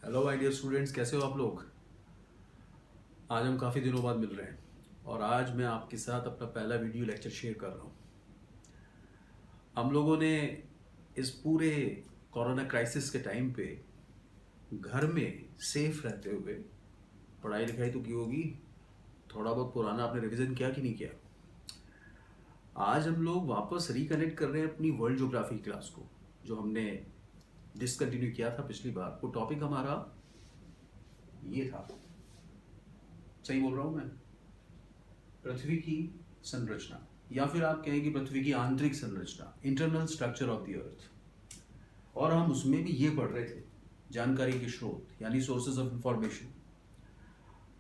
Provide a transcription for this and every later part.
Hello my dear students, कैसे हो आप लोग। आज हम काफ़ी दिनों बाद मिल रहे हैं और आज मैं आपके साथ अपना पहला वीडियो लेक्चर शेयर कर रहा हूँ। हम लोगों ने इस पूरे कोरोना क्राइसिस के टाइम पे घर में सेफ रहते हुए पढ़ाई लिखाई तो की होगी, थोड़ा बहुत पुराना आपने रिवीजन किया कि नहीं किया। आज हम लोग वापस रिकनेक्ट कर रहे हैं अपनी वर्ल्ड ज्योग्राफी क्लास को, जो हमने डिसकंटिन्यू किया था पिछली बार। वो टॉपिक हमारा ये था, सही बोल रहा हूँ मैं, पृथ्वी की संरचना, या फिर आप कहें कि पृथ्वी की आंतरिक संरचना, internal structure of the earth. और हम उसमें भी ये पढ़ रहे थे जानकारी के स्रोत यानी सोर्सेज ऑफ इंफॉर्मेशन।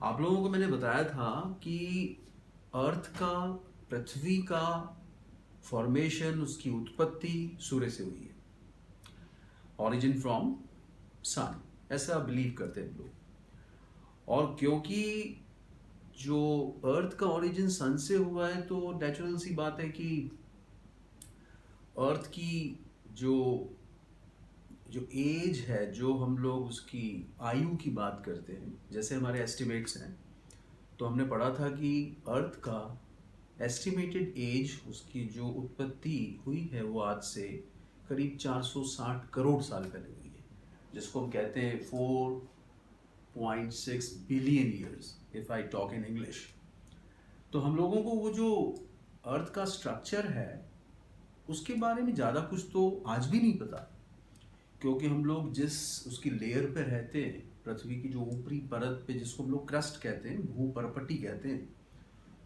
आप लोगों को मैंने बताया था कि अर्थ का, पृथ्वी का फॉर्मेशन, उसकी उत्पत्ति सूर्य से हुई है, ऑरिजिन फ्रॉम सन, ऐसा बिलीव करते हैं लोग। और क्योंकि जो अर्थ का ओरिजिन सन से हुआ है तो नेचुरल सी बात है कि अर्थ की जो जो एज है, जो हम लोग उसकी आयु की बात करते हैं, जैसे हमारे एस्टिमेट्स हैं, तो हमने पढ़ा था कि अर्थ का एस्टिमेटेड एज, उसकी जो उत्पत्ति हुई है वो आज से करीब 460 करोड़ साल पहले हुई है, जिसको हम कहते हैं 4.6 billion years if I talk in English. तो हम लोगों को वो जो अर्थ का स्ट्रक्चर है उसके बारे में ज़्यादा कुछ तो आज भी नहीं पता, क्योंकि हम लोग जिस उसकी लेयर पे रहते हैं, पृथ्वी की जो ऊपरी परत पे, जिसको हम लोग क्रस्ट कहते हैं, भूपरपट्टी कहते हैं,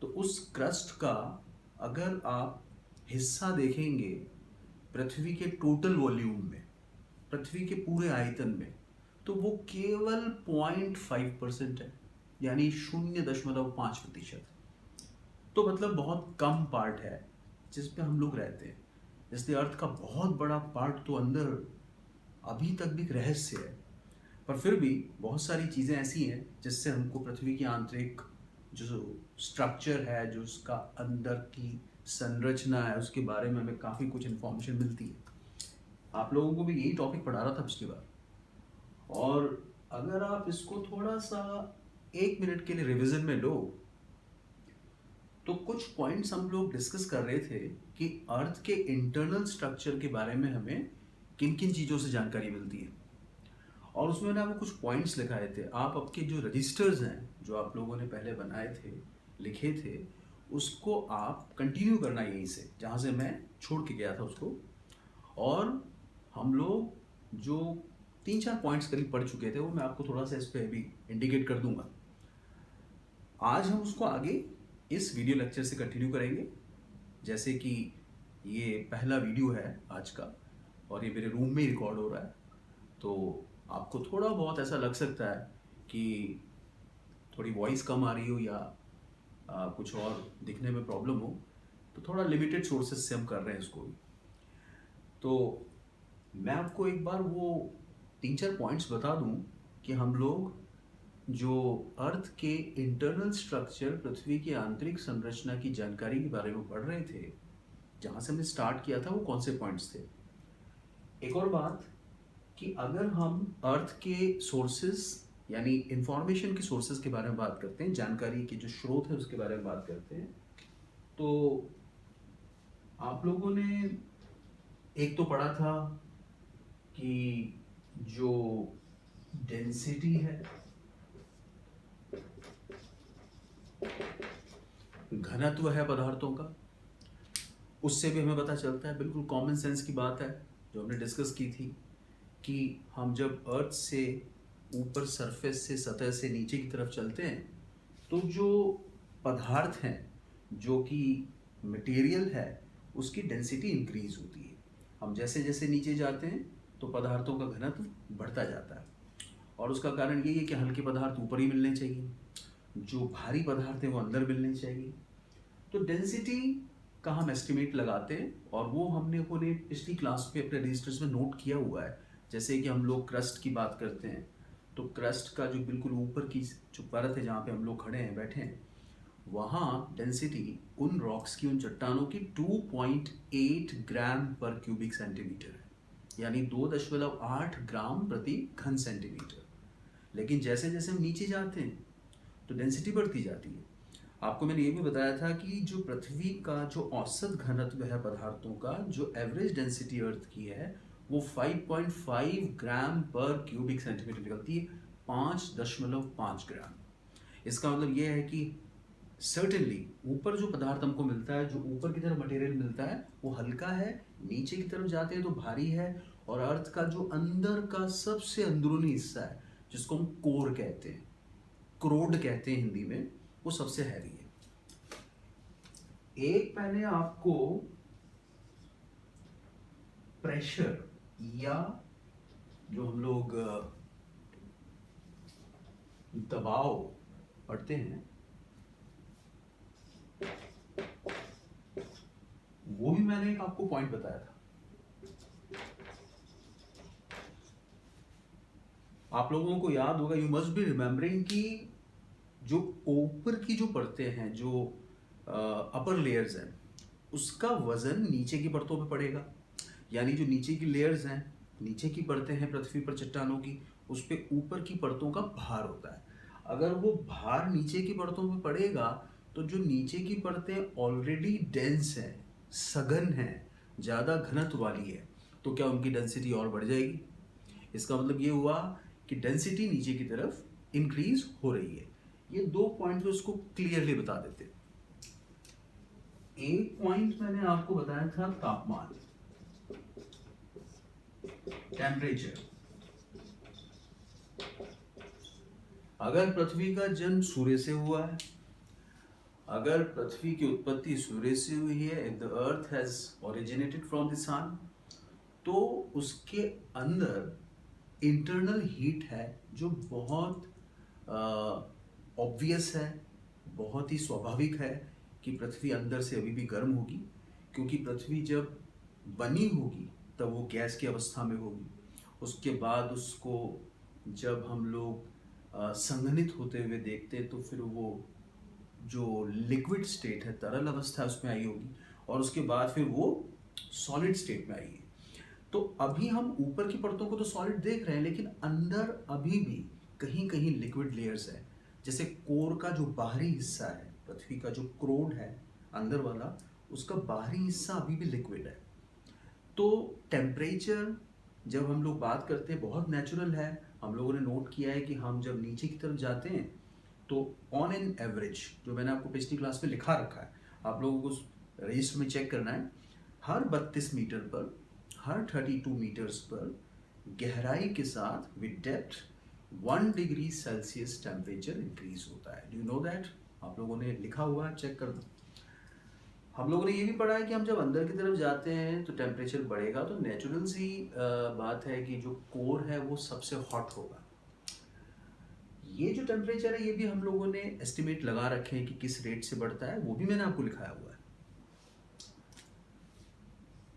तो उस क्रस्ट का अगर आप हिस्सा देखेंगे पृथ्वी के टोटल वॉल्यूम में, पृथ्वी के पूरे आयतन में, तो वो केवल 0.5% है, यानी 0.5%। तो मतलब बहुत कम पार्ट है जिस पे हम लोग रहते हैं, इसलिए अर्थ का बहुत बड़ा पार्ट तो अंदर अभी तक भी रहस्य है। पर फिर भी बहुत सारी चीज़ें ऐसी हैं जिससे हमको पृथ्वी की आंतरिक जो स्ट्रक्चर है, जो उसका अंदर की संरचना है, उसके बारे में हमें काफ़ी कुछ इन्फॉर्मेशन मिलती है। आप लोगों को भी यही टॉपिक पढ़ा रहा था पिछली बार, और अगर आप इसको थोड़ा सा 1 मिनट के लिए रिवीजन में लो तो कुछ पॉइंट्स हम लोग डिस्कस कर रहे थे कि अर्थ के इंटरनल स्ट्रक्चर के बारे में हमें किन किन चीज़ों से जानकारी मिलती है। और उसमें मैंने आपको कुछ पॉइंट्स लिखाए थे। आप आपके जो रजिस्टर्स हैं, जो आप लोगों ने पहले बनाए थे, लिखे थे, उसको आप कंटिन्यू करना यहीं से जहाँ से मैं छोड़ के गया था उसको। और हम लोग जो 3-4 पॉइंट्स करीब पढ़ चुके थे वो मैं आपको थोड़ा सा इस पर भी इंडिकेट कर दूंगा। आज हम उसको आगे इस वीडियो लेक्चर से कंटिन्यू करेंगे। जैसे कि ये पहला वीडियो है आज का और ये मेरे रूम में ही रिकॉर्ड हो रहा है, तो आपको थोड़ा बहुत ऐसा लग सकता है कि थोड़ी वॉइस कम आ रही हो या कुछ और दिखने में प्रॉब्लम हो, तो थोड़ा लिमिटेड सोर्सेज से हम कर रहे हैं इसको भी। तो मैं आपको एक बार वो 3-4 पॉइंट्स बता दूं कि हम लोग जो अर्थ के इंटरनल स्ट्रक्चर, पृथ्वी की आंतरिक संरचना की जानकारी के बारे में पढ़ रहे थे, जहाँ से हमने स्टार्ट किया था वो कौन से पॉइंट्स थे। एक और बात कि अगर हम अर्थ के सोर्सेस यानी इंफॉर्मेशन के सोर्सेस के बारे में बात करते हैं, जानकारी के जो स्रोत है उसके बारे में बात करते हैं, तो आप लोगों ने एक तो पढ़ा था कि जो डेंसिटी है, घनत्व है पदार्थों का, उससे भी हमें पता चलता है, बिल्कुल कॉमन सेंस की बात है जो हमने डिस्कस की थी, कि हम जब अर्थ से ऊपर, सरफेस से, सतह से नीचे की तरफ चलते हैं तो जो पदार्थ हैं, जो कि मटेरियल है, उसकी डेंसिटी इंक्रीज होती है। हम जैसे जैसे नीचे जाते हैं तो पदार्थों का घनत्व बढ़ता जाता है, और उसका कारण यही है कि हल्के पदार्थ ऊपर ही मिलने चाहिए, जो भारी पदार्थ हैं वो अंदर मिलने चाहिए। तो डेंसिटी का हम एस्टिमेट लगाते हैं, और वो हमने पिछली क्लास में अपने रजिस्टर्स में नोट किया हुआ है। जैसे कि हम लोग क्रस्ट की बात करते हैं, तो क्रस्ट का जो बिल्कुल ऊपर की जो परत है, जहाँ पे हम लोग खड़े हैं, बैठे हैं, वहाँ डेंसिटी उन रॉक्स की, उन चट्टानों की 2.8 ग्राम पर क्यूबिक सेंटीमीटर है, यानी 2.8 ग्राम प्रति घन सेंटीमीटर। लेकिन जैसे जैसे हम नीचे जाते हैं तो डेंसिटी बढ़ती जाती है। आपको मैंने ये भी बताया था कि जो पृथ्वी का जो औसत घनत्व है पदार्थों का, जो एवरेज डेंसिटी अर्थ की है, वो 5.5 ग्राम पर क्यूबिक सेंटीमीटर निकलती है, 5.5 ग्राम। इसका मतलब ये है कि सर्टेनली ऊपर जो पदार्थ हमको मिलता है, जो ऊपर की तरफ मटेरियल मिलता है, वो हल्का है, नीचे की तरफ जाते हैं तो भारी है। और अर्थ का जो अंदर का सबसे अंदरूनी हिस्सा है, जिसको हम कोर कहते हैं, क्रोड कहते हैं हिंदी में, वो सबसे हैवी है। एक मैंने आपको प्रेशर या जो हम लोग दबाव पढ़ते हैं, वो भी मैंने एक आपको पॉइंट बताया था। आप लोगों को याद होगा, यू मस्ट बी रिमेम्बरिंग कि जो ऊपर की जो परतें हैं, जो अपर लेयर्स हैं, उसका वजन नीचे की परतों पे पड़ेगा। यानी जो नीचे की लेयर्स हैं, नीचे की परतें हैं पृथ्वी पर चट्टानों की, उस पे ऊपर की परतों का भार होता है। अगर वो भार नीचे की परतों पे पड़ेगा तो जो नीचे की परतें ऑलरेडी डेंस हैं, सघन हैं, ज़्यादा घनत्व वाली है, तो क्या उनकी डेंसिटी और बढ़ जाएगी। इसका मतलब ये हुआ कि डेंसिटी नीचे की तरफ इंक्रीज हो रही है। ये दो पॉइंट उसको क्लियरली बता देते। एक पॉइंट मैंने आपको बताया था तापमान, टेम्परेचर। अगर पृथ्वी का जन्म सूर्य से हुआ है, अगर पृथ्वी की उत्पत्ति सूर्य से हुई है, if the earth has originated from the sun, तो उसके अंदर इंटरनल हीट है जो बहुत ऑब्वियस है, बहुत ही स्वाभाविक है कि पृथ्वी अंदर से अभी भी गर्म होगी, क्योंकि पृथ्वी जब बनी होगी तब वो गैस की अवस्था में होगी। उसके बाद उसको जब हम लोग संघनित होते हुए देखते हैं तो फिर वो जो लिक्विड स्टेट है, तरल अवस्था, उसमें आई होगी, और उसके बाद फिर वो सॉलिड स्टेट में आई है। तो अभी हम ऊपर की परतों को तो सॉलिड देख रहे हैं, लेकिन अंदर अभी भी कहीं कहीं लिक्विड लेयर्स है। जैसे कोर का जो बाहरी हिस्सा है, पृथ्वी का जो क्रोड है अंदर वाला, उसका बाहरी हिस्सा अभी भी लिक्विड है। तो टेम्परेचर जब हम लोग बात करते हैं बहुत नेचुरल है। हम लोगों ने नोट किया है कि हम जब नीचे की तरफ जाते हैं तो ऑन एन एवरेज, जो मैंने आपको पिछली क्लास में लिखा रखा है, आप लोगों को रजिस्टर में चेक करना है, हर 32 मीटर पर, हर 32 मीटर्स पर गहराई के साथ with depth 1 degree Celsius temperature increase होता है। Do you know that? आप लोगों ने लिखा हुआ है, चेक करना। हम लोगों ने ये भी पढ़ा है कि हम जब अंदर की तरफ जाते हैं तो टेम्परेचर बढ़ेगा, तो नेचुरल सी बात है कि जो कोर है वो सबसे हॉट होगा। ये जो टेम्परेचर है ये भी हम लोगों ने एस्टिमेट लगा रखे हैं कि किस रेट से बढ़ता है, वो भी मैंने आपको लिखाया हुआ है।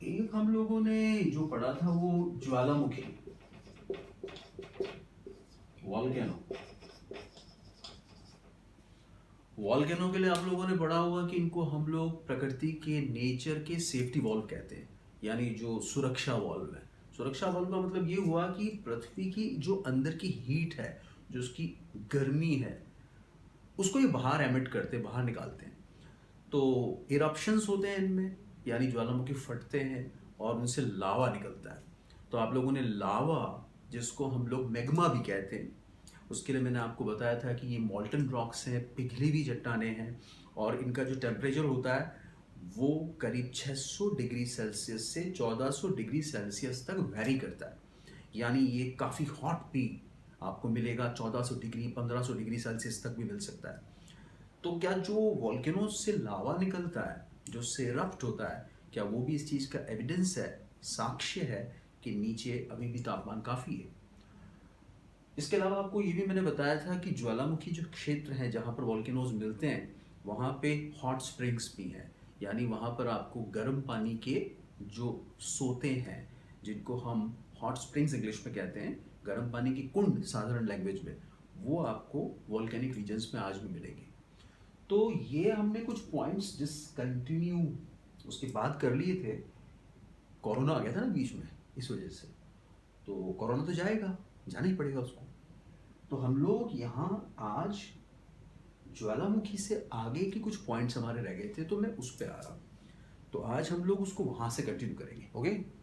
एक हम लोगों ने जो पढ़ा था वो ज्वालामुखी, वॉल्केनो। वॉल्केनो के लिए आप लोगों ने पढ़ा होगा कि इनको हम लोग प्रकृति के, नेचर के सेफ्टी वॉल्व कहते हैं, यानी जो सुरक्षा वॉल्व है। सुरक्षा वॉल्व का मतलब ये हुआ कि पृथ्वी की जो अंदर की हीट है, जो उसकी गर्मी है, उसको ये बाहर एमिट करते हैं, बाहर निकालते हैं। तो इरप्शंस होते हैं इनमें, यानी ज्वालामुखी फटते हैं और उनसे लावा निकलता है। तो आप लोगों ने लावा, जिसको हम लोग मैग्मा भी कहते हैं, उसके लिए मैंने आपको बताया था कि ये मॉल्टन रॉक्स हैं, पिघली हुई चट्टानें हैं, और इनका जो टेम्परेचर होता है वो करीब 600 डिग्री सेल्सियस से 1400 डिग्री सेल्सियस तक वेरी करता है। यानी ये काफ़ी हॉट भी आपको मिलेगा, 1400 डिग्री, 1500 डिग्री सेल्सियस तक भी मिल सकता है। तो क्या जो वॉल्केनोज से लावा निकलता है, जो से इरप्ट होता है, क्या वो भी इस चीज़ का एविडेंस है, साक्ष्य है कि नीचे अभी भी तापमान काफ़ी है। इसके अलावा आपको ये भी मैंने बताया था कि ज्वालामुखी जो क्षेत्र है जहाँ पर वॉल्केनोज मिलते हैं, वहाँ पे हॉट स्प्रिंग्स भी हैं, यानी वहाँ पर आपको गर्म पानी के जो सोते हैं, जिनको हम हॉट स्प्रिंग्स इंग्लिश में कहते हैं, गर्म पानी की कुंड साधारण लैंग्वेज में, वो आपको वॉल्केनिक रीजन्स में आज भी मिलेंगे। तो ये हमने कुछ पॉइंट्स डिसकंटिन्यू उसके बाद कर लिए थे। कोरोना आ गया था ना बीच में, इस वजह से। तो कोरोना तो जाएगा, जाना ही पड़ेगा उसको। तो हम लोग यहाँ आज ज्वालामुखी से आगे के कुछ पॉइंट्स हमारे रह गए थे, तो मैं उस पर आ रहा हूँ। तो आज हम लोग उसको वहां से कंटिन्यू करेंगे। ओके,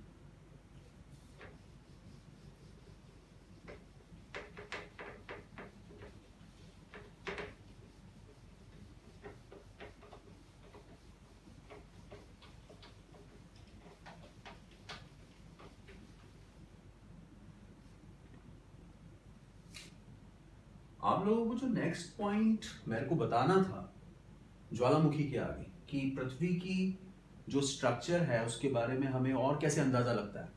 आप लोगों को जो नेक्स्ट पॉइंट मेरे को बताना था ज्वालामुखी के आगे, कि पृथ्वी की जो स्ट्रक्चर है उसके बारे में हमें और कैसे अंदाजा लगता है।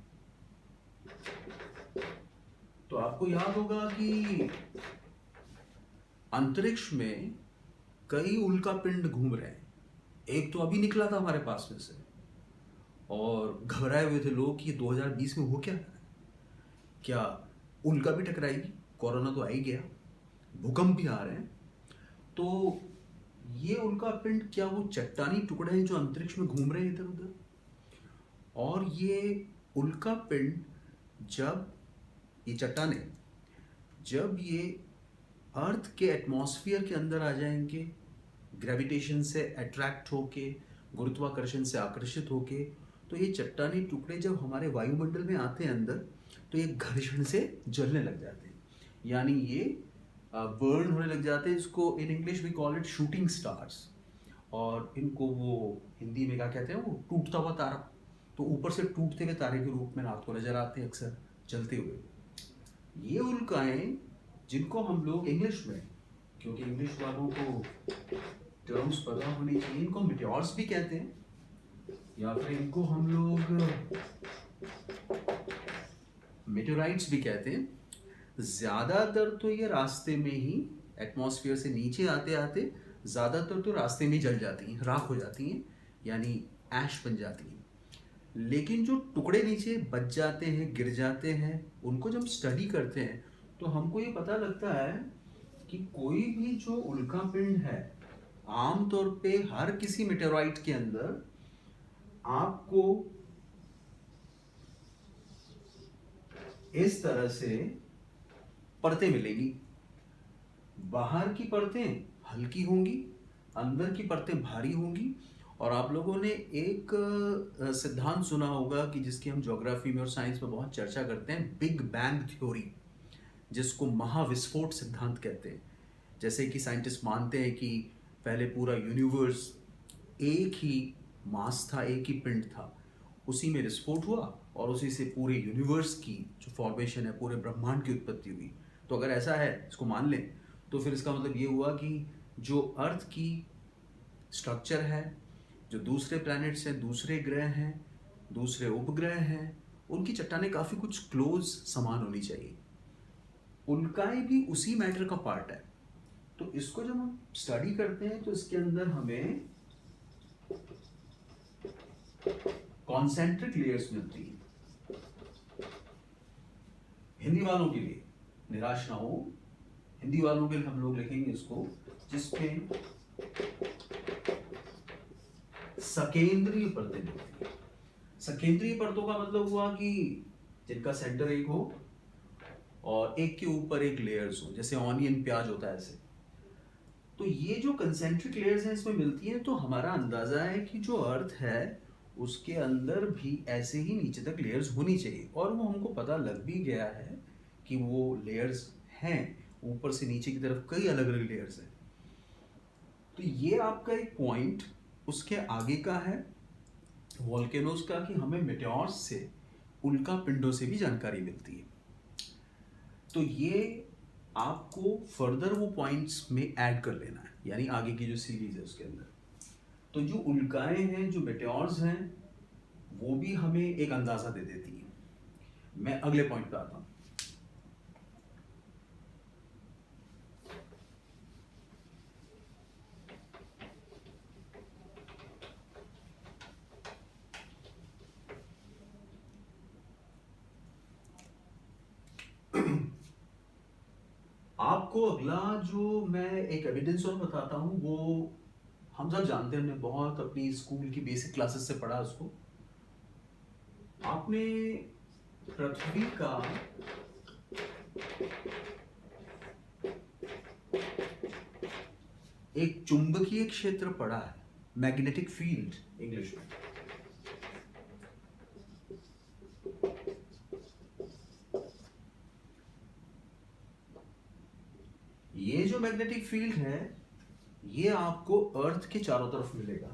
तो आपको याद होगा कि अंतरिक्ष में कई उल्का पिंड घूम रहे हैं। एक तो अभी निकला था हमारे पास में से, और घबराए हुए थे लोग कि 2020 में हो क्या है, क्या उल्का भी टकराएगी, कोरोना तो आ ही गया, भूकंप भी आ रहे हैं। तो ये उल्का पिंड क्या वो चट्टानी टुकड़े हैं जो अंतरिक्ष में घूम रहे हैं इधर उधर? और ये उल्का पिंड जब ये चट्टाने जब ये अर्थ के एटमॉस्फेयर के अंदर आ जाएंगे, ग्रेविटेशन से अट्रैक्ट होके, गुरुत्वाकर्षण से आकर्षित होके, तो ये चट्टानी टुकड़े जब हमारे वायुमंडल में आते हैं अंदर, तो ये घर्षण से जलने लग जाते हैं, यानी ये बर्न होने लग जाते हैं। इसको in English we call it shooting stars, और इनको वो हिंदी में क्या कहते हैं, वो टूटता हुआ तारा। तो ऊपर से टूटते हुए तारे के रूप में रात को नजर आते हैं अक्सर जलते हुए। ये उल्काएं जिनको हम लोग इंग्लिश में, क्योंकि इंग्लिश वालों को टर्म्स पता होनी चाहिए, इनको मिट्योर्स भी कहते हैं, या फिर इनको हम लोग मेटेराइट्स भी कहते हैं। ज़्यादातर तो ये रास्ते में ही एटमॉस्फेयर से नीचे आते आते ज़्यादातर तो रास्ते में जल जाती हैं, राख हो जाती हैं, यानी ऐश बन जाती हैं। लेकिन जो टुकड़े नीचे बच जाते हैं, गिर जाते हैं, उनको जब स्टडी करते हैं तो हमको ये पता लगता है कि कोई भी जो उल्का पिंड है, आमतौर पे हर किसी मेटेराइट के अंदर आपको इस तरह से परतें मिलेंगी। बाहर की परतें हल्की होंगी, अंदर की परतें भारी होंगी। और आप लोगों ने एक सिद्धांत सुना होगा कि जिसकी हम ज्योग्राफी में और साइंस में बहुत चर्चा करते हैं, बिग बैंग थ्योरी, जिसको महाविस्फोट सिद्धांत कहते हैं। जैसे कि साइंटिस्ट मानते हैं कि पहले पूरा यूनिवर्स एक ही मास था, एक ही पिंड था, उसी में विस्फोट हुआ और उसी से पूरे यूनिवर्स की जो फॉर्मेशन है, पूरे ब्रह्मांड की उत्पत्ति हुई। तो अगर ऐसा है, इसको मान लें, तो फिर इसका मतलब ये हुआ कि जो अर्थ की स्ट्रक्चर है, जो दूसरे प्लैनेट्स हैं, दूसरे ग्रह हैं, दूसरे उपग्रह हैं, उनकी चट्टानें काफ़ी कुछ क्लोज समान होनी चाहिए। उल्काएं भी उसी मैटर का पार्ट है। तो इसको जब हम स्टडी करते हैं तो इसके अंदर हमें कॉन्सेंट्रिक लेयर्स मिलती हैं। हिंदी वालों के लिए निराश ना हो, हिंदी वालों के लिए हम लोग लिखेंगे इसको, जिसमें सकेंद्रीय परतें मिलती हैं। सकेंद्रीय परतों का मतलब हुआ कि जिनका सेंटर एक हो और एक के ऊपर एक लेयर्स हो, जैसे ऑनियन प्याज होता है ऐसे। तो ये जो कंसेंट्रिक लेयर्स हैं इसमें मिलती हैं, तो हमारा अंदाजा है कि जो अर्थ है उसके अंदर भी ऐसे ही नीचे तक लेयर्स होनी चाहिए। और वो हमको पता लग भी गया है कि वो लेयर्स हैं, ऊपर से नीचे की तरफ कई अलग अलग लेयर्स हैं। तो ये आपका एक पॉइंट उसके आगे का है वॉल्केनोज का, कि हमें मेटेओर्स से, उल्का पिंडों से भी जानकारी मिलती है। तो ये आपको फर्दर वो पॉइंट्स में ऐड कर लेना है, यानी आगे की जो सीरीज है उसके अंदर। तो जो उल्काएं हैं, जो मेटेओर्स हैं, वो भी हमें एक अंदाजा दे देती हैं। मैं अगले पॉइंट पे आता हूं। आपको अगला जो मैं एक एविडेंस और बताता हूं, वो हम सब जानते हैं, हमने बहुत अपनी स्कूल की बेसिक क्लासेस से पढ़ा उसको। आपने पृथ्वी का एक चुंबकीय क्षेत्र पढ़ा है, मैग्नेटिक फील्ड इंग्लिश में। ये जो मैग्नेटिक फील्ड है ये आपको अर्थ के चारों तरफ मिलेगा,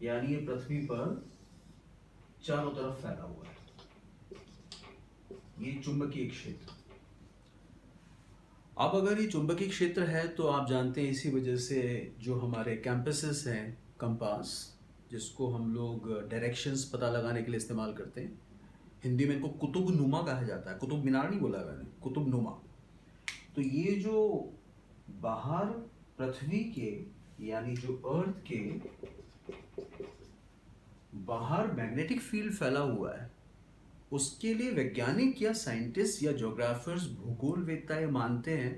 यानी ये पृथ्वी पर चारों तरफ फैला हुआ है, ये चुंबकीय क्षेत्र। अब अगर ये चुंबकीय क्षेत्र है तो आप जानते हैं इसी वजह से जो हमारे कैंपसेस हैं, कंपास, जिसको हम लोग डायरेक्शंस पता लगाने के लिए इस्तेमाल करते हैं, हिंदी में इनको कुतुब नुमा कहा जाता है। कुतुब मीनार नहीं बोला मैंने, कुतुब नुमा। तो ये जो बाहर पृथ्वी के यानी जो अर्थ के बाहर मैग्नेटिक फील्ड फैला हुआ है, उसके लिए वैज्ञानिक या साइंटिस्ट या ज्योग्राफर्स, भूगोलवेत्ता ये मानते हैं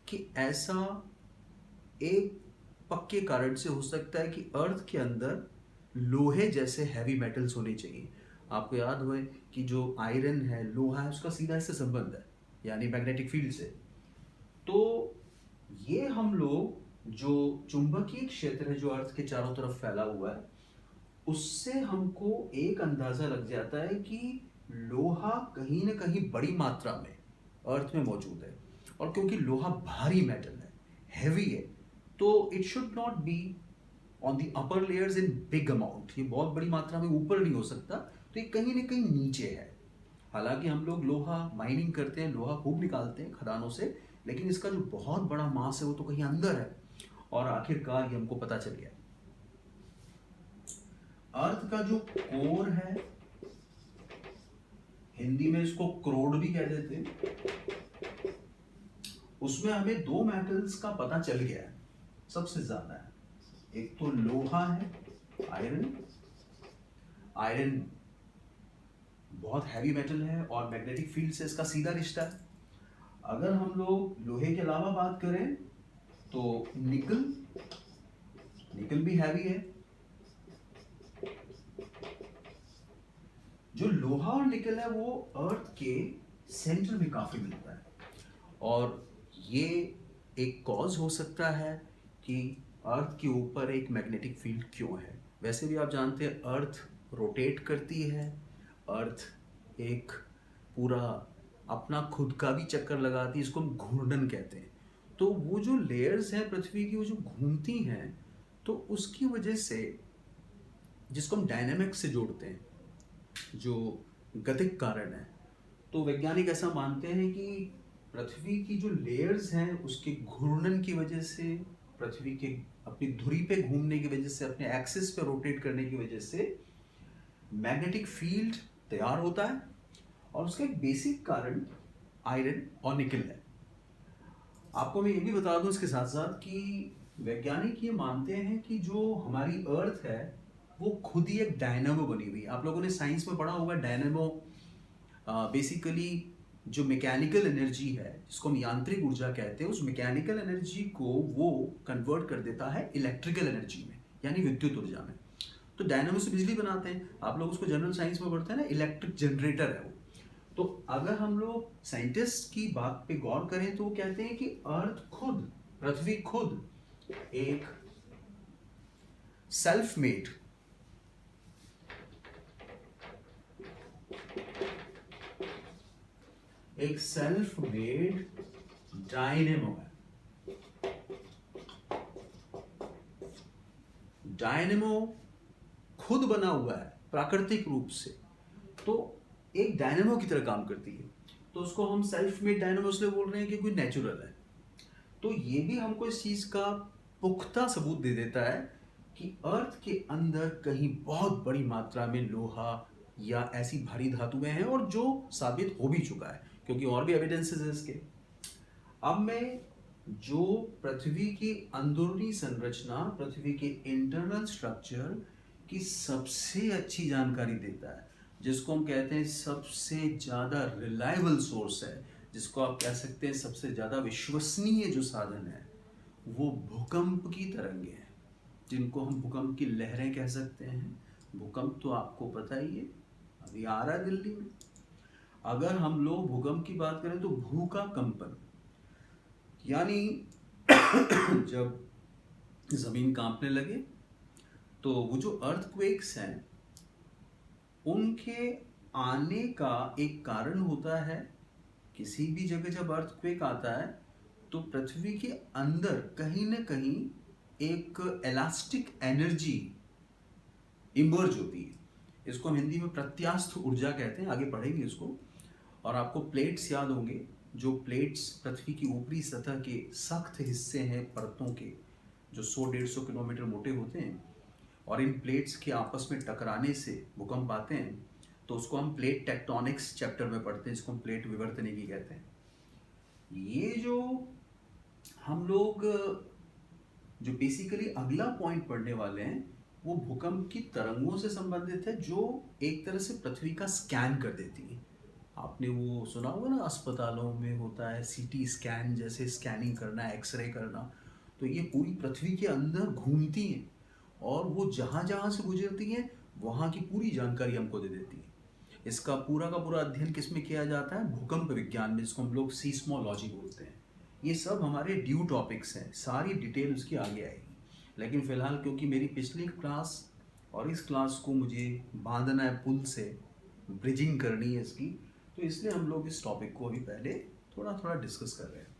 कि ऐसा एक पक्के कारण से हो सकता है कि अर्थ के अंदर लोहे जैसे हैवी मेटल्स होने चाहिए। आपको याद हो कि जो आयरन है, लोहा है, उसका सीधा इससे संबंध है, यानी मैग्नेटिक फील्ड से। तो ये हम लोग जो चुंबकीय क्षेत्र है जो अर्थ के चारों तरफ फैला हुआ है, उससे हमको एक अंदाजा लग जाता है कि लोहा कहीं ना कहीं बड़ी मात्रा में अर्थ में मौजूद है। और क्योंकि लोहा भारी मेटल है, हैवी है, तो it should not be on the upper layers in big amount. ये बहुत बड़ी मात्रा में ऊपर नहीं हो सकता, तो ये कहीं ना कहीं नीचे है। हालांकि हम लोग लोहा माइनिंग करते हैं, लोहा खूब निकालते हैं खदानों से, लेकिन इसका जो बहुत बड़ा मास है वो तो कहीं अंदर है। और आखिरकार ये हमको पता चल गया, अर्थ का जो कोर है, हिंदी में इसको क्रोड भी कह देते हैं, उसमें हमें दो मेटल्स का पता चल गया है, सबसे ज्यादा है। एक तो लोहा है, आयरन। आयरन बहुत हैवी मेटल है और मैग्नेटिक फील्ड से इसका सीधा रिश्ता है। अगर हम लोग लोहे के अलावा बात करें तो निकल, निकल भी हैवी है। जो लोहा और निकल है वो अर्थ के सेंटर में काफी मिलता है, और ये एक कॉज हो सकता है कि अर्थ के ऊपर एक मैग्नेटिक फील्ड क्यों है। वैसे भी आप जानते हैं अर्थ रोटेट करती है, अर्थ एक पूरा अपना खुद का भी चक्कर लगाती है, इसको हम घूर्णन कहते हैं। तो वो जो लेयर्स हैं पृथ्वी की, वो जो घूमती हैं, तो उसकी वजह से, जिसको हम डायनेमिक्स से जोड़ते हैं, जो गतिक कारण है, तो वैज्ञानिक ऐसा मानते हैं कि पृथ्वी की जो लेयर्स हैं उसके घूर्णन की वजह से, पृथ्वी के अपनी धुरी पे घूमने की वजह से, अपने एक्सिस पे रोटेट करने की वजह से मैग्नेटिक फील्ड तैयार होता है। और उसका एक बेसिक कारण आयरन और निकल है। आपको मैं ये भी बता दूं इसके साथ साथ कि वैज्ञानिक ये मानते हैं कि जो हमारी अर्थ है वो खुद ही एक डायनामो बनी हुई है। आप लोगों ने साइंस में पढ़ा होगा, डायनामो बेसिकली जो मैकेनिकल एनर्जी है, जिसको हम यांत्रिक ऊर्जा कहते हैं, उस मैकेनिकल एनर्जी को वो कन्वर्ट कर देता है इलेक्ट्रिकल एनर्जी में, यानी विद्युत ऊर्जा में। तो डायनामो से बिजली बनाते हैं, आप लोग उसको जनरल साइंस में पढ़ते हैं ना, इलेक्ट्रिक जनरेटर है वो। तो अगर हम लोग साइंटिस्ट की बात पे गौर करें तो वो कहते हैं कि अर्थ खुद, पृथ्वी खुद एक सेल्फ मेड, एक सेल्फ मेड डायनेमो है। डायनेमो खुद बना हुआ है प्राकृतिक रूप से, तो एक डायनेमो की तरह काम करती है। तो उसको हम सेल्फ मेड डायनेमो इसलिए बोल रहे हैं कि कोई नेचुरल है। तो ये भी हमको इस चीज का पुख्ता सबूत दे देता है कि अर्थ के अंदर कहीं बहुत बड़ी मात्रा में लोहा या ऐसी भारी धातुएं हैं, और जो साबित हो भी चुका है क्योंकि और भी एविडेंसेस है इसके। अब मैं जो पृथ्वी की अंदरूनी संरचना, पृथ्वी के इंटरनल स्ट्रक्चर की सबसे अच्छी जानकारी देता है, जिसको हम कहते हैं सबसे ज़्यादा रिलायबल सोर्स है, जिसको आप कह सकते हैं सबसे ज़्यादा विश्वसनीय जो साधन है, वो भूकंप की तरंगें हैं, जिनको हम भूकंप की लहरें कह सकते हैं। भूकंप तो आपको पता ही है, अभी आ रहा है दिल्ली में। अगर हम लोग भूकंप की बात करें तो भू का कंपन, यानी जब ज़मीन कांपने लगे तो वो जो अर्थक्वेक्स हैं उनके आने का एक कारण होता है। किसी भी जगह जब अर्थक्वेक आता है तो पृथ्वी के अंदर कहीं ना कहीं एक इलास्टिक एनर्जी इमर्ज होती है। इसको हम हिंदी में प्रत्यास्थ ऊर्जा कहते हैं, आगे पढ़ेंगे इसको। और आपको प्लेट्स याद होंगे, जो प्लेट्स पृथ्वी की ऊपरी सतह के सख्त हिस्से हैं परतों के, जो 100-150 किलोमीटर मोटे होते हैं, और इन प्लेट्स के आपस में टकराने से भूकंप आते हैं। तो उसको हम प्लेट टेक्टोनिक्स चैप्टर में पढ़ते हैं, जिसको हम प्लेट विवर्तनिकी कहते हैं। ये जो हम लोग जो बेसिकली अगला पॉइंट पढ़ने वाले हैं वो भूकंप की तरंगों से संबंधित है, जो एक तरह से पृथ्वी का स्कैन कर देती है। आपने वो सुना होगा ना, अस्पतालों में होता है सीटी स्कैन, जैसे स्कैनिंग करना, एक्सरे करना। तो ये पूरी पृथ्वी के अंदर घूमती हैं और वो जहाँ जहाँ से गुजरती हैं वहाँ की पूरी जानकारी हमको दे देती है। इसका पूरा का पूरा अध्ययन किस में किया जाता है? भूकंप विज्ञान में, जिसको हम लोग सीस्मोलॉजी बोलते हैं। ये सब हमारे ड्यू टॉपिक्स हैं, सारी डिटेल उसकी आगे आएगी। लेकिन फ़िलहाल क्योंकि मेरी पिछली क्लास और इस क्लास को मुझे बांधना है पुल से, ब्रिजिंग करनी है इसकी, तो इसलिए हम लोग इस टॉपिक को अभी पहले थोड़ा थोड़ा डिस्कस कर रहे हैं।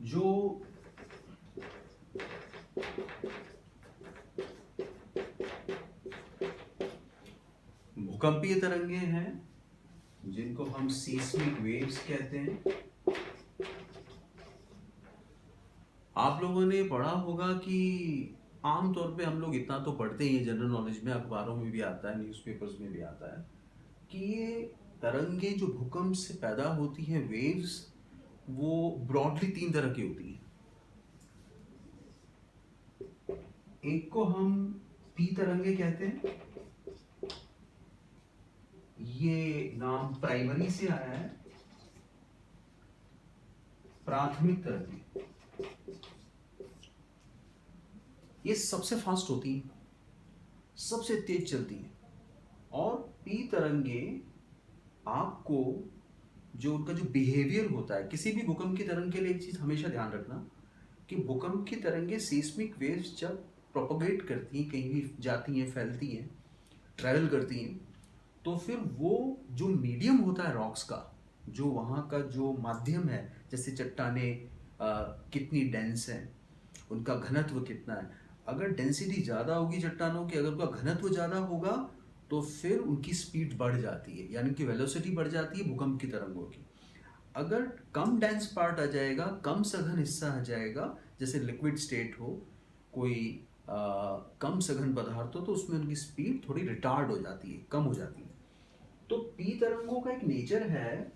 जो भूकंपीय तरंगे हैं, जिनको हम सीस्मिक वेव्स कहते हैं। आप लोगों ने पढ़ा होगा कि आमतौर पे हम लोग इतना तो पढ़ते ही हैं, जनरल नॉलेज में, अखबारों में भी आता है, न्यूज़पेपर्स में भी आता है, कि ये तरंगे जो भूकंप से पैदा होती हैं, वेव्स, वो ब्रॉडली 3 तरह की होती हैं। एक को हम पी तरंगे कहते हैं, ये नाम प्राइमरी से आया है, प्राथमिक तरंगे। ये सबसे फास्ट होती हैं, सबसे तेज चलती हैं। और पी तरंगे आपको जो उनका जो बिहेवियर होता है, किसी भी भूकंप की तरंग के लिए एक चीज हमेशा ध्यान रखना कि भूकंप की तरंगे सीस्मिक वेव्स जब प्रोपोगेट करती हैं, कहीं भी जाती हैं, फैलती हैं, ट्रैवल करती हैं, तो फिर वो जो मीडियम होता है रॉक्स का, जो वहाँ का जो माध्यम है, जैसे चट्टाने कितनी डेंस है, उनका घनत्व कितना है, अगर डेंसिटी ज़्यादा होगी चट्टानों की, अगर उनका घनत्व ज़्यादा होगा तो फिर उनकी स्पीड बढ़ जाती है, यानी उनकी वेलोसिटी बढ़ जाती है भूकंप की तरंगों की। अगर कम डेंस पार्ट आ जाएगा, कम सघन हिस्सा आ जाएगा, जैसे लिक्विड स्टेट हो, कोई कम सघन पदार्थ हो, तो उसमें उनकी स्पीड थोड़ी रिटार्ड हो जाती है, कम हो जाती है। तो पी तरंगों का एक नेचर है,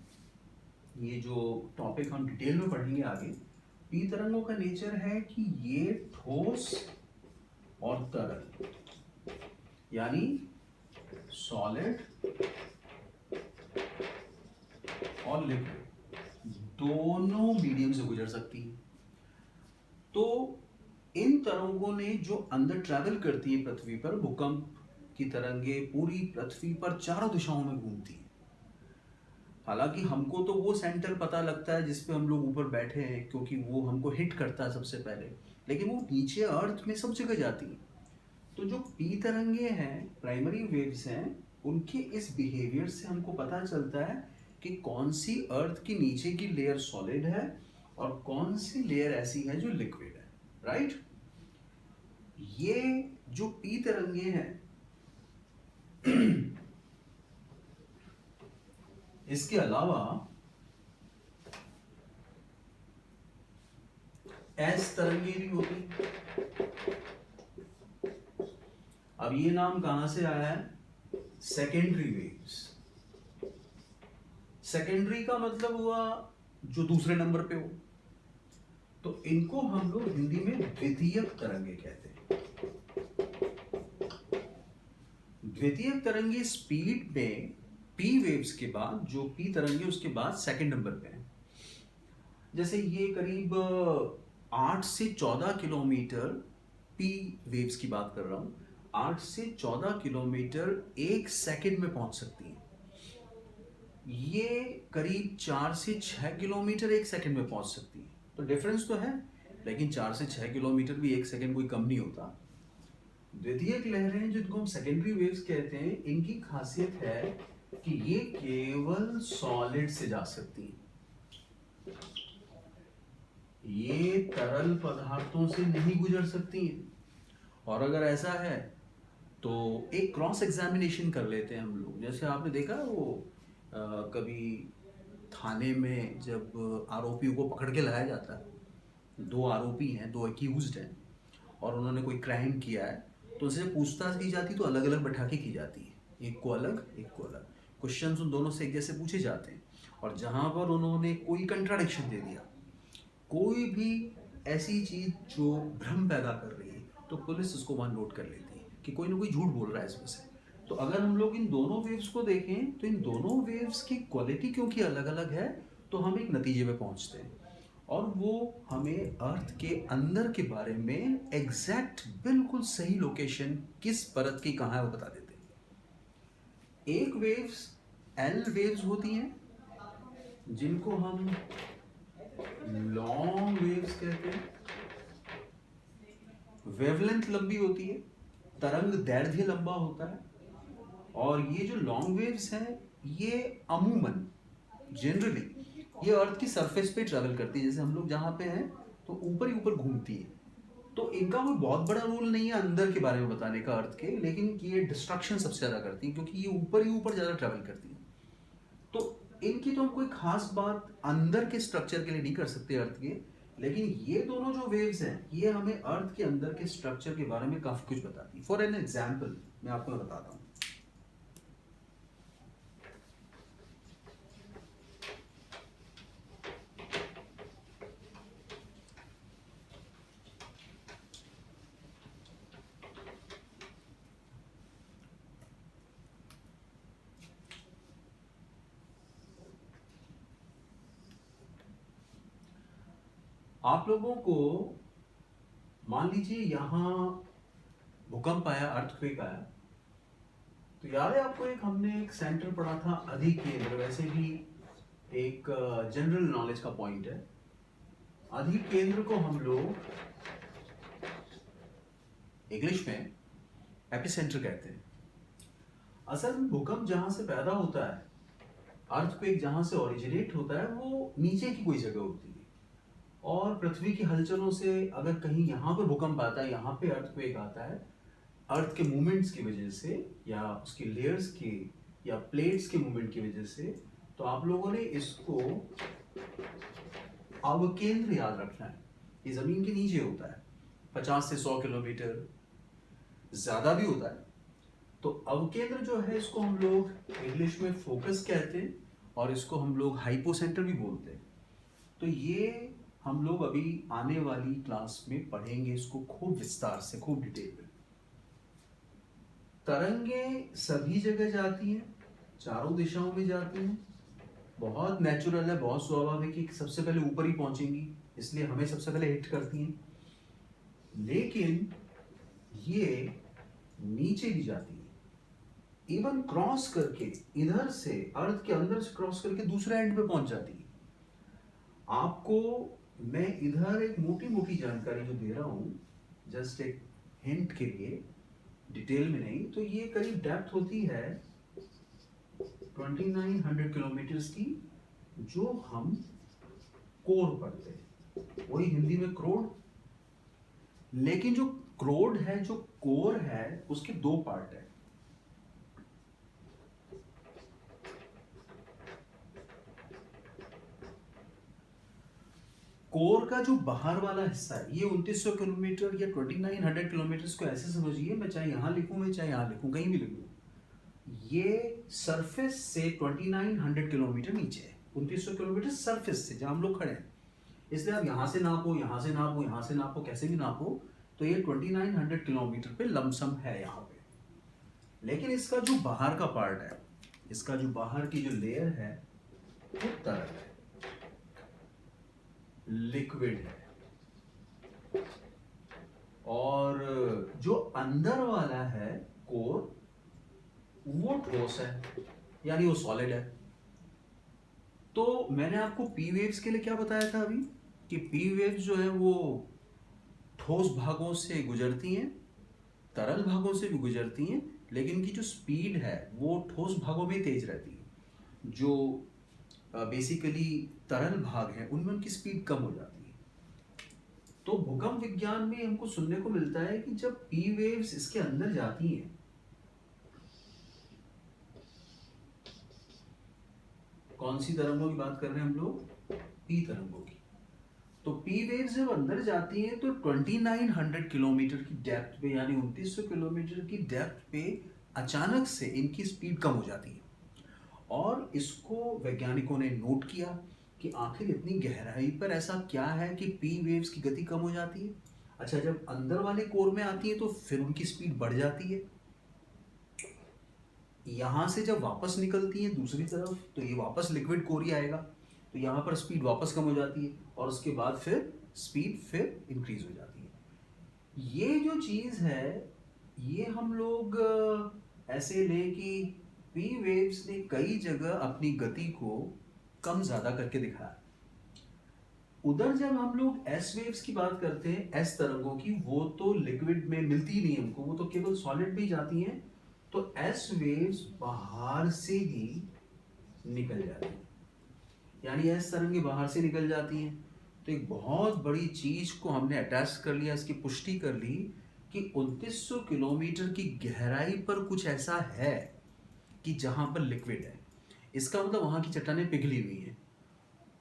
ये जो टॉपिक हम डिटेल में पढ़ेंगे आगे, पी तरंगों का नेचर है कि ये ठोस और तरल, यानी सॉलिड और लिक्विड, दोनों मीडियम से गुजर सकती है। तो इन तरंगों ने जो अंदर ट्रैवल करती है पृथ्वी पर, भूकंप की तरंगे पूरी पृथ्वी पर चारों दिशाओं में घूमती है। हालांकि हमको तो वो सेंटर पता लगता है जिस पे हम लोग ऊपर बैठे हैं, क्योंकि वो हमको हिट करता है सबसे पहले, लेकिन वो नीचे अर्थ में सब जगह जाती है। तो जो पी तरंगे हैं, प्राइमरी वेव्स हैं, उनके इस बिहेवियर से हमको पता चलता है कि कौन सी अर्थ की नीचे की लेयर सॉलिड है और कौन सी लेयर ऐसी है जो लिक्विड है, राइट। ये जो पी तरंगे हैं इसके अलावा एस तरंगे भी होती। अब ये नाम कहां से आया है? Secondary waves. सेकेंडरी का मतलब हुआ जो दूसरे नंबर पे हो, तो इनको हम लोग हिंदी में द्वितीयक तरंगे कहते हैं। द्वितीयक तरंगे स्पीड में पी वेव्स के बाद, जो पी तरंगे उसके बाद सेकंड नंबर पे हैं। जैसे ये करीब 8 से 14 किलोमीटर, पी वेव्स की बात कर रहा हूँ, 8 से 14 किलोमीटर एक सेकंड में पहुंच सकती हैं। ये करीब 4 से 6 किलोमीटर एक सेकंड में पहुंच सकती है। तो डिफरेंस तो है, लेकिन 4 से 6 किलोमीटर भी एक सेकंड कोई कम नहीं होता। द्वितीयक लहरें जिनको हम सेकेंडरी वेव्स कहते हैं, इनकी खासियत है कि ये केवल सॉलिड से जा सकती हैं, ये तरल पदार्थों से नहीं गुजर सकती हैं। और अगर ऐसा है तो एक क्रॉस एग्जामिनेशन कर लेते हैं हम लोग। जैसे आपने देखा वो कभी थाने में जब आरोपियों को पकड़ के लाया जाता है, दो आरोपी हैं, दो अक्यूज्ड हैं, और उन्होंने कोई क्राइम किया है, तो उनसे पूछताछ की जाती तो अलग अलग बैठा के की जाती है, एक को अलग एक को अलग। क्वेश्चंस उन दोनों से एक जैसे पूछे जाते हैं, और जहां पर उन्होंने कोई कंट्राडिक्शन दे दिया, कोई भी ऐसी चीज जो भ्रम पैदा कर रही है, तो पुलिस उसको वहां नोट कर लेती है कि कोई ना कोई झूठ बोल रहा है इसमें से। तो अगर हम लोग इन दोनों वेव्स को देखें तो इन दोनों वेव्स की क्वालिटी क्योंकि अलग अलग है, तो हम एक नतीजे पे पहुंचते हैं, और वो हमें अर्थ के अंदर के बारे में एग्जैक्ट बिल्कुल सही लोकेशन किस परत की कहाँ है वो बता देते हैं। एक वेव्स एल वेव्स होती हैं जिनको हम लॉन्ग वेव्स कहते हैं। वेवलेंथ लंबी होती है, तरंग दैर्ध्य लंबा होता है, और ये जो लॉन्ग वेव्स हैं ये अमूमन जनरली ये अर्थ की सरफेस पे ट्रैवल करती है। जैसे हम लोग जहाँ पे हैं तो ऊपर ही ऊपर घूमती है, तो इनका कोई बहुत बड़ा रोल नहीं है अंदर के बारे में बताने का अर्थ के, लेकिन ये डिस्ट्रक्शन सबसे ज़्यादा करती है क्योंकि ये ऊपर ही ऊपर ज़्यादा ट्रैवल करती है। तो इनकी तो हम कोई खास बात अंदर के स्ट्रक्चर के लिए नहीं कर सकते अर्थ के, लेकिन ये दोनों जो वेव्स हैं ये हमें अर्थ के अंदर के स्ट्रक्चर के बारे में काफ़ी कुछ बताती है। फॉर एन एग्जाम्पल मैं आपको बताता हूँ। आप लोगों को मान लीजिए यहाँ भूकंप आया, अर्थक्वेक आया, तो याद है आपको एक हमने एक सेंटर पढ़ा था अधिकेंद्र, वैसे भी एक जनरल नॉलेज का पॉइंट है। अधिकेंद्र को हम लोग इंग्लिश में एपिसेंटर कहते हैं। असल में भूकंप जहां से पैदा होता है, अर्थक्वेक जहां से ओरिजिनेट होता है, वो नीचे की कोई जगह होती है, और पृथ्वी की हलचलों से अगर कहीं यहाँ पर भूकंप आता है, यहाँ पे अर्थक्वेक आता है, अर्थ के मूवमेंट्स की वजह से या उसकी लेयर्स की या प्लेट्स के मूवमेंट की वजह से, तो आप लोगों ने इसको अवकेंद्र याद रखना है। ये जमीन के नीचे होता है, 50 से 100 किलोमीटर, ज्यादा भी होता है। तो अवकेंद्र जो है इसको हम लोग इंग्लिश में फोकस कहते हैं, और इसको हम लोग हाइपोसेंटर भी बोलते हैं। तो ये हम लोग अभी आने वाली क्लास में पढ़ेंगे इसको खूब विस्तार से, खूब डिटेल में। तरंगे सभी जगह जाती हैं, चारों दिशाओं में जाती हैं, बहुत नेचुरल है, बहुत स्वाभाविक है कि सबसे पहले ऊपर ही पहुंचेंगी, इसलिए हमें सबसे पहले हिट करती हैं। लेकिन ये नीचे भी जाती है, इवन क्रॉस करके इधर से अर्थ के अंदर से क्रॉस करके दूसरे एंड पे पहुंच जाती है। आपको मैं इधर एक मोटी मोटी जानकारी जो दे रहा हूं, जस्ट एक हिंट के लिए, डिटेल में नहीं, तो ये करीब डेप्थ होती है 2900 किलोमीटर की, जो हम कोर पढ़ते हैं, वही हिंदी में क्रोड। लेकिन जो क्रोड है, जो कोर है, उसके दो पार्ट है। कोर का जो बाहर वाला हिस्सा है, ये 2900 किलोमीटर या 2900 किलोमीटर को ऐसे समझिए, मैं चाहे यहां लिखूं, मैं चाहे यहां लिखूं, कहीं भी लिखूं, ये सरफेस से 2900 किलोमीटर नीचे है। 2900 किलोमीटर सरफेस से जहां हम लोग खड़े हैं, इसलिए आप यहां से नापो, यहां से नापो, यहां से नापो, कैसे भी नापो, तो ये 2900 किलोमीटर पे लमसम है यहाँ पे। लेकिन इसका जो बाहर का पार्ट है, इसका जो बाहर की जो लेयर है, वो तरल है, लिक्विड है। और जो अंदर वाला है कोर वो ठोस है, यानी वो सॉलिड है। तो मैंने आपको पी वेव्स के लिए क्या बताया था अभी, कि पी वेव्स जो है वो ठोस भागों से गुजरती हैं, तरल भागों से भी गुजरती हैं, लेकिन इनकी जो स्पीड है वो ठोस भागों में तेज रहती है। जो बेसिकली तरल भाग हैं उनमें उनकी स्पीड कम हो जाती है। तो भूकंप विज्ञान में हमको सुनने को मिलता है कि जब पी वेव्स इसके अंदर जाती हैं, कौन सी तरंगों की बात कर रहे हैं हम लोग, पी तरंगों की। तो पी वेव्स जब अंदर जाती हैं तो 2900 किलोमीटर की डेप्थ पे, यानी 2900 किलोमीटर की डेप्थ पे अचानक से इनकी स्पीड कम हो जाती है। और इसको वैज्ञानिकों ने नोट किया कि आखिर इतनी गहराई पर ऐसा क्या है कि पी वेव्स की गति कम हो जाती है। अच्छा, जब अंदर वाले कोर में आती है तो फिर उनकी स्पीड बढ़ जाती है। यहाँ से जब वापस निकलती है दूसरी तरफ तो ये वापस लिक्विड कोर ही आएगा, तो यहाँ पर स्पीड वापस कम हो जाती है और उसके बाद फिर स्पीड फिर इंक्रीज हो जाती है। ये जो चीज़ है ये हम लोग ऐसे लें कि पी वेव्स ने कई जगह अपनी गति को कम ज़्यादा करके दिखाया। उधर जब हम लोग एस वेव्स की बात करते हैं, एस तरंगों की, वो तो लिक्विड में मिलती ही नहीं हमको, वो तो केवल सॉलिड में जाती हैं। तो एस वेव्स बाहर से ही निकल जाती हैं, यानी एस तरंगें बाहर से निकल जाती हैं। तो एक बहुत बड़ी चीज को हमने अटैच कर लिया, इसकी पुष्टि कर ली कि 2900 किलोमीटर की गहराई पर कुछ ऐसा है कि जहां पर लिक्विड है। इसका मतलब वहां की चट्टानें पिघली हुई हैं।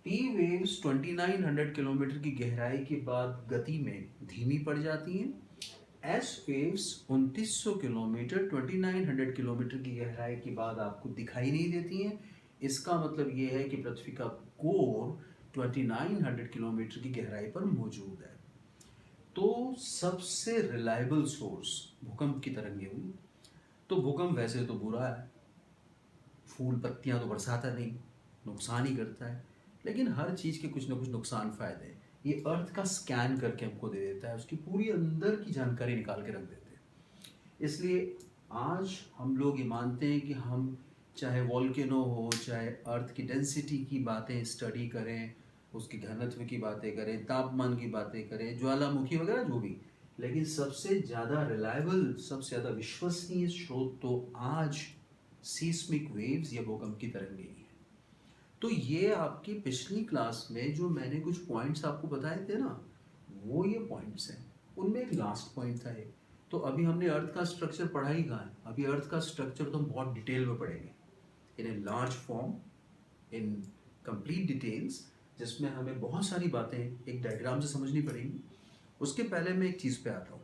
पी वेव्स 2900 किलोमीटर की गहराई के बाद गति में धीमी पड़ जाती हैं। एस वेव्स 2900 किलोमीटर 2900 किलोमीटर की गहराई के बाद आपको दिखाई नहीं देती हैं। इसका मतलब ये है कि पृथ्वी का कोर 2900 किलोमीटर की गहराई पर मौजूद है। तो सबसे रिलायबल सोर्स भूकंप की तरंगें हुई। तो भूकंप वैसे तो बुरा है, फूल पत्तियां तो बरसाता नहीं, नुकसान ही करता है, लेकिन हर चीज़ के कुछ ना कुछ नुकसान फ़ायदे हैं। ये अर्थ का स्कैन करके हमको दे देता है, उसकी पूरी अंदर की जानकारी निकाल के रख देते हैं। इसलिए आज हम लोग ये मानते हैं कि हम चाहे वॉल्केनो हो, चाहे अर्थ की डेंसिटी की बातें स्टडी करें, उसके घनत्व की बातें करें, तापमान की बातें करें, ज्वालामुखी वगैरह जो भी, लेकिन सबसे ज़्यादा रिलायबल, सबसे ज़्यादा विश्वसनीय स्रोत तो आज सीस्मिक वेव्स या भूकंप की तरंगें ही हैं। तो ये आपकी पिछली क्लास में जो मैंने कुछ पॉइंट्स आपको बताए थे ना, वो ये पॉइंट्स हैं। उनमें एक लास्ट पॉइंट था ये। तो अभी हमने अर्थ का स्ट्रक्चर पढ़ा ही कहाँ है, अभी अर्थ का स्ट्रक्चर तो हम बहुत डिटेल में पढ़ेंगे, in a large form, in complete details, जिसमें हमें बहुत सारी बातें एक डायग्राम से समझनी पड़ेंगी। उसके पहले मैं एक चीज़ पे आता हूँ।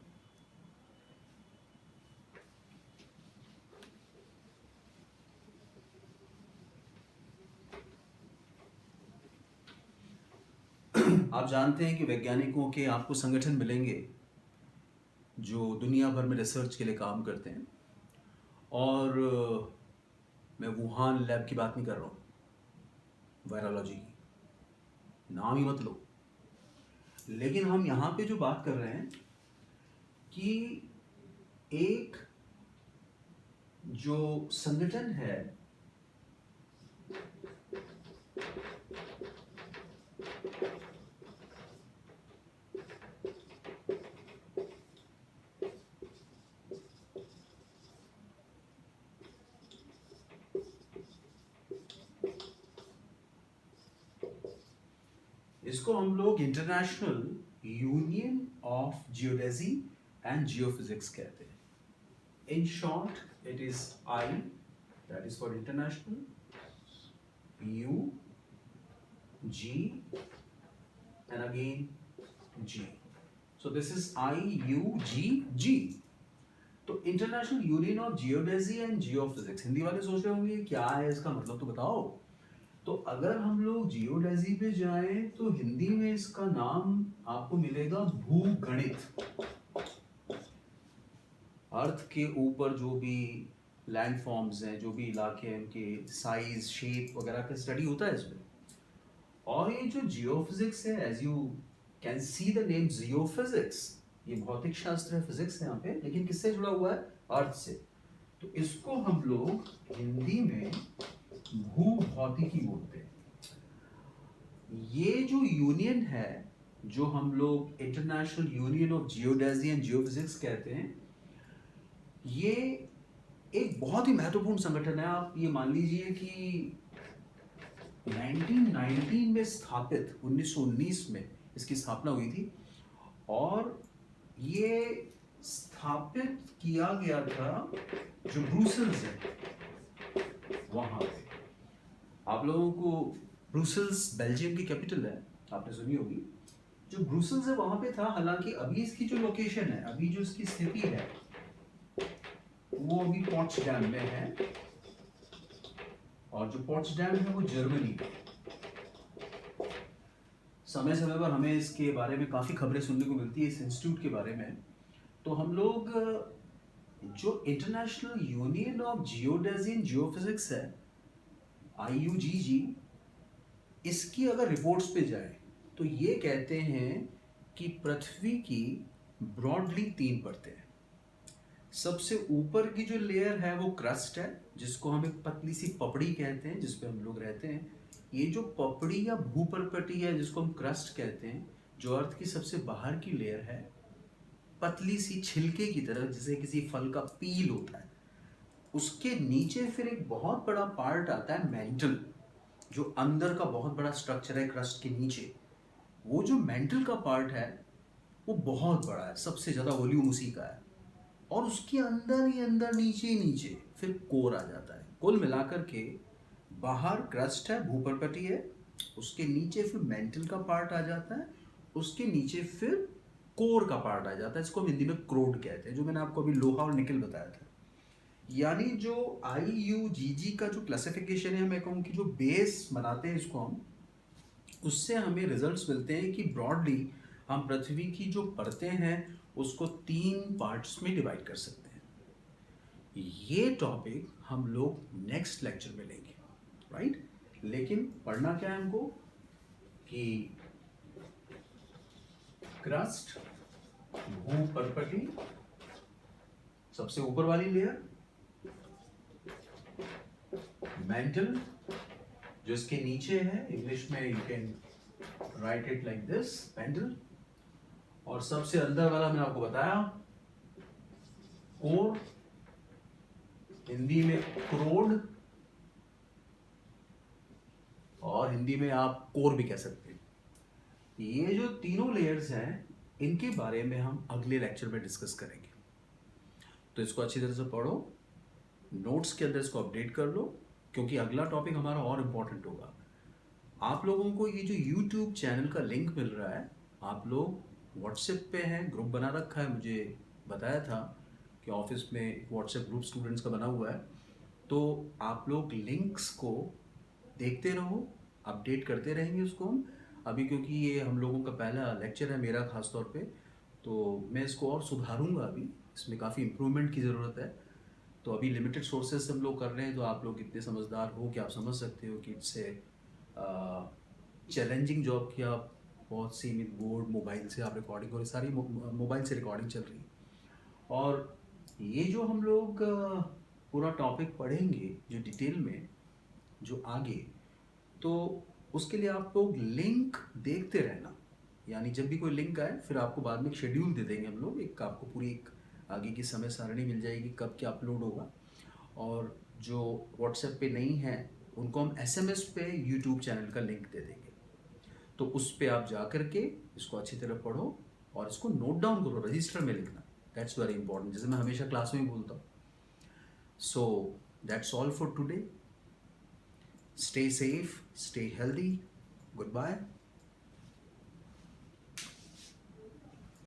आप जानते हैं कि वैज्ञानिकों के आपको संगठन मिलेंगे जो दुनिया भर में रिसर्च के लिए काम करते हैं। और मैं वुहान लैब की बात नहीं कर रहा हूँ, वायरोलॉजी की, नाम ही मत लो। लेकिन हम यहाँ पे जो बात कर रहे हैं कि एक जो संगठन है इसको हम लोग international union of geodesy and geophysics कहते हैं। In short it is I, that is for international, U, G and again G. So this is IUGG. तो international union of geodesy and geophysics, Hindi वाले सोच रहे होंगे क्या है इसका मतलब, तो बताओ। तो अगर हम लोग जियोडेजी पे जाएं तो हिंदी में इसका नाम आपको मिलेगा भूगणित। अर्थ के ऊपर जो भी लैंड फॉर्म्स हैं, जो भी इलाके हैं, उनके साइज, शेप वगैरह का स्टडी होता है इसमें। और ये जो जियोफिजिक्स है, as you can see the name geophysics, ये भौतिक शास्त्र है, फिजिक्स है यहाँ पे, लेकिन किससे जुड़ा हुआ है? अर्थ से। तो इसको हम लोग हिंदी में भूभौतिकी बोलते हैं। ये जो यूनियन है, जो हम लोग international union of geodesy and geophysics कहते हैं, ये एक बहुत ही महत्वपूर्ण संगठन है। आप ये मान लीजिए कि 1919 में स्थापित, 1919 में इसकी स्थापना हुई थी, और ये स्थापित किया गया था जो ब्रुसेल्स है वहां पे। आप लोगों को ब्रुसेल्स बेल्जियम की कैपिटल है, आपने सुनी होगी। जो ब्रुसेल्स है वहां पे था। हालांकि अभी इसकी जो लोकेशन है, अभी जो इसकी स्थिति है, वो अभी पोट्सडाम में है, और जो पोट्सडाम है वो जर्मनी में। समय समय पर हमें इसके बारे में काफ़ी खबरें सुनने को मिलती है, इस इंस्टीट्यूट के बारे में। तो हम लोग जो international union of geodesy and geophysics है, IUGG, इसकी अगर रिपोर्ट्स पे जाए तो ये कहते हैं कि पृथ्वी की ब्रॉडली 3 परतें हैं। सबसे ऊपर की जो लेयर है वो क्रस्ट है, जिसको हम एक पतली सी पपड़ी कहते हैं, जिसपे हम लोग रहते हैं। ये जो पपड़ी या भूपर्पटी है, जिसको हम क्रस्ट कहते हैं, जो अर्थ की सबसे बाहर की लेयर है, पतली सी छिलके की तरह, जैसे किसी फल का पील होता है। उसके नीचे फिर एक बहुत बड़ा पार्ट आता है मेंटल, जो अंदर का बहुत बड़ा स्ट्रक्चर है क्रस्ट के नीचे। वो जो मेंटल का पार्ट है वो बहुत बड़ा है, सबसे ज़्यादा वॉल्यूम उसी का है। और उसके अंदर ही अंदर, नीचे ही नीचे फिर कोर आ जाता है। कुल मिलाकर के बाहर क्रस्ट है, भूपर्पटी है, उसके नीचे फिर मेंटल का पार्ट आ जाता है, उसके नीचे फिर कोर का पार्ट आ जाता है। इसको हम हिंदी में क्रोड कहते हैं, जो मैंने आपको अभी लोहा और निकल बताया था। यानी जो IUGG का जो क्लासिफिकेशन है, मैं कहूँ कि जो बेस बनाते हैं इसको हम, उससे हमें रिजल्ट्स मिलते हैं कि ब्रॉडली हम पृथ्वी की जो परतें हैं उसको 3 पार्ट्स में डिवाइड कर सकते हैं। ये टॉपिक हम लोग नेक्स्ट लेक्चर में लेंगे, राइट? लेकिन पढ़ना क्या है हमको कि क्रस्ट, भूपर्पटी, सबसे ऊपर वाली लेयर, मेंटल जो इसके नीचे है, इंग्लिश में you can write it like this, mental, और सबसे अंदर वाला मैंने आपको बताया कोर, हिंदी में क्रोड, और हिंदी में आप कोर भी कह सकते हैं। ये जो तीनों लेयर्स हैं, इनके बारे में हम अगले लेक्चर में डिस्कस करेंगे। तो इसको अच्छी तरह से पढ़ो, नोट्स के अंदर इसको अपडेट कर लो, क्योंकि अगला टॉपिक हमारा और इम्पोर्टेंट होगा। आप लोगों को ये जो YouTube चैनल का लिंक मिल रहा है, आप लोग व्हाट्सएप पे हैं, ग्रुप बना रखा है, मुझे बताया था कि ऑफिस में व्हाट्सएप ग्रुप स्टूडेंट्स का बना हुआ है। तो आप लोग लिंक्स को देखते रहो, अपडेट करते रहेंगे उसको हम। अभी क्योंकि ये हम लोगों का पहला लेक्चर है, मेरा खास तौर पे, तो मैं इसको और सुधारूंगा। अभी इसमें काफ़ी इम्प्रूवमेंट की ज़रूरत है। तो अभी लिमिटेड सोर्सेज से हम लोग कर रहे हैं, तो आप लोग इतने समझदार हो कि आप समझ सकते हो कि इससे चैलेंजिंग जॉब की आप बहुत सीमित बोर्ड, मोबाइल से आप रिकॉर्डिंग, और सारी मोबाइल से रिकॉर्डिंग चल रही है। और ये जो हम लोग पूरा टॉपिक पढ़ेंगे जो डिटेल में, जो आगे, तो उसके लिए आप लोग लिंक देखते रहना। यानी जब भी कोई लिंक आए, फिर आपको बाद में एक शेड्यूल दे देंगे हम लोग, एक आपको पूरी एक आगे की समय सारणी मिल जाएगी कब क्या अपलोड होगा। और जो व्हाट्सएप पे नहीं है उनको हम SMS पे YouTube चैनल का लिंक दे देंगे। तो उस पर आप जा कर के इसको अच्छी तरह पढ़ो और इसको नोट डाउन करो, रजिस्टर में लिखना। दैट्स वेरी इंपॉर्टेंट, जैसे मैं हमेशा क्लास में बोलता हूँ। So that's all for today. Stay safe, stay healthy. Goodbye.